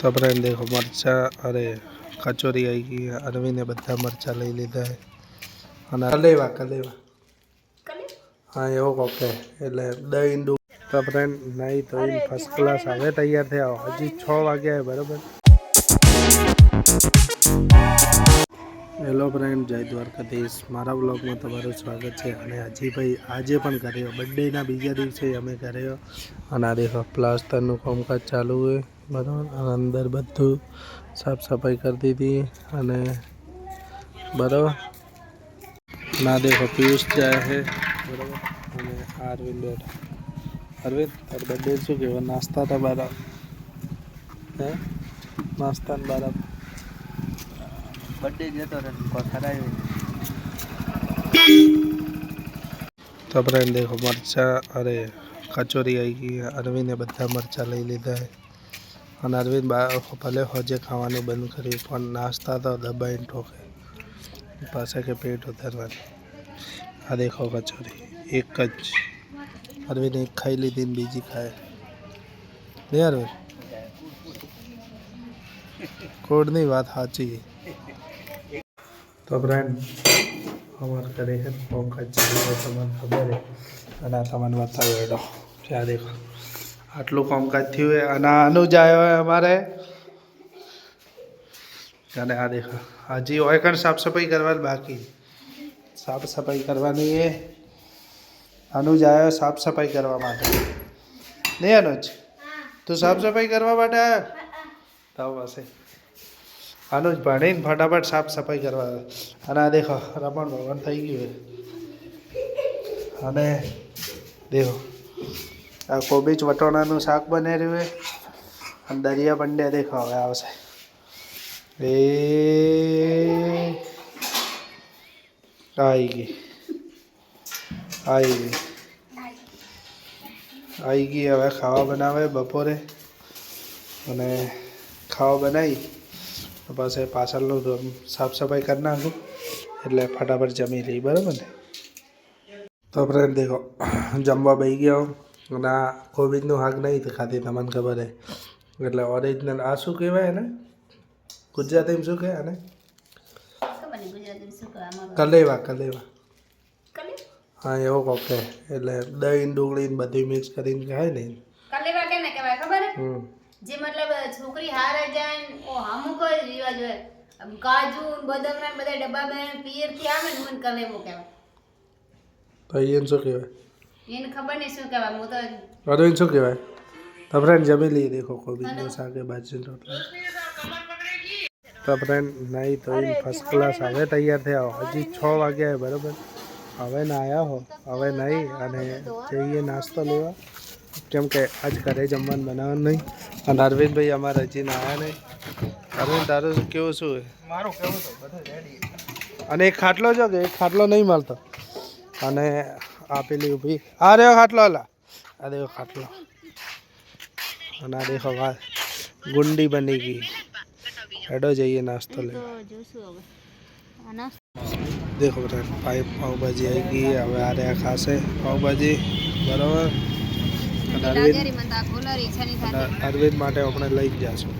तो फ्रेंड देखो मरचा अरे कचोरी आई गई है। अरविंद ने बधा मरचा लई लीधा है અને કલેવા હા એવો કોકે એટલે દહીં ડું તો ફ્રેન્ડ નહીં તો એ ફર્સ્ટ ક્લાસ હવે તૈયાર થયા હજી 6 વાગ્યા है बराबर। હેલો ફ્રેન્ડ જય દ્વારકાધીશ મારા વ્લોગમાં તમારું સ્વાગત છે। અને હજી ભાઈ આજે પણ કર્યો બર્થડેના બીજા દિવસે અમે કર્યો અને આ દેખો પ્લાસ્ટરનું કામકાજ ચાલુ હોય બરાબર। અને અંદર બધું સાફ સફાઈ કરી દીધી અને બરાબર। ના देखो पीयूष जाए है बराबर। અને અરવિંદ બેઠા। અરવિંદ તાર બર્થડે શું કહેવા નાસ્તા હતા બારા હે નાસ્તા બારા बर्थडे जतो खरायो। तो फ्रेंड देखो मरचा अरे कचोरी आई गई है। अरविंद ने बधा मरचा लई लीधा है और अरविंद भले होजे खावानुं बंद कर्युं पण नास्ता तो दबाईने ठोके पाछा के पेट उतारवानी। आ देखो कचोरी एक ज अरविंद एक खाई लीधी ने बीजी खाए नहीं अरविंद कोडनी बात साची। तो फ्रेंड हमारे करे है फॉर्म का चालू है तमने खबर है અને તમને બતાવ્યો क्या देखो આટલું કામકાજ થયું है અને અનુજ આવ્યો है અમારે અને આ देखो હજી ઓયકણ સાફ સફાઈ કરવાની બાકી સાફ સફાઈ કરવાની है। अनुज આવ્યો સાફ સફાઈ કરવા માટે નહીં अनुज તું સાફ સફાઈ કરવા માટે આવ્યો તો બસ अनुज भणी फटाफट साफ सफाई करवा અને આ देखो रमण भवन થઈ ગયું અને देखो આ કોબીજ વટોણાનું શાક બની રહ્યું है અને દરિયા બંડે देखो હવે આવશે એ आई गई હવે ખાવા બનાવે બપોરે અને ખાવા બનાવી बस पाछलू साफ सफाई करना एट्ले फटाफट जमी ली बराबर ने। तो फ्रेंड देखो जमवा बही गया हूँ आ कोबीजनु शाक नहीं तो खाती तमने खबर है एट्ले ओरिजिनल आ शू कहेवाय ने गुजराती में शू कहे ने कलेवा कलेवा हाँ एवो कोके एट्ले दही डुंगળી बधी मिक्स करीने खाय ने कलेवा केने कहेवाय खबर है जे मतलब छोकरी हारे जाए ओ हमू कोई रिवाज है अब काजू बदाम बधा डब्बा में पीर थी आवे ने मन कलेवो कहेवाय तो ये शू कहेवाय એને ખબર નહીં શું કહેવાય હું તો अरे शू कहेवाय। तो फ्रेंड जमी ली देखो कोबीजनु शाक बाजरीनो रोटलो। तो फ्रेंड नहीं तो फर्स्ट क्लास हवे तैयार थया हजी 6 वाग्या है बराबर। हवे ना आया हो हवे नहीं अने जईए नास्तो लेवा केम के आज घरे जमवान बनावવાનું नहीं અને અરવિંદ ભાઈ અમારે હજી ના આયા નહીં। અરવિંદ તારું કેવું શું મારું કેવું તો બધું રેડી અને એક ખાટલો જો કે એક ખાટલો નહીં મળતો અને આ પેલી ઊભી આ રહ્યો ખાટલો લા આ દેખો ખાટલો અને આ દેખો ગુંડી બની ગઈ હેડો જઈએ नाश्तो ले देखो फ्रेंड पाव भाजी आई गई हवे आ रहा खासे पाव भाजी बराबर। अरविंद माटे अपने लई जाशुं।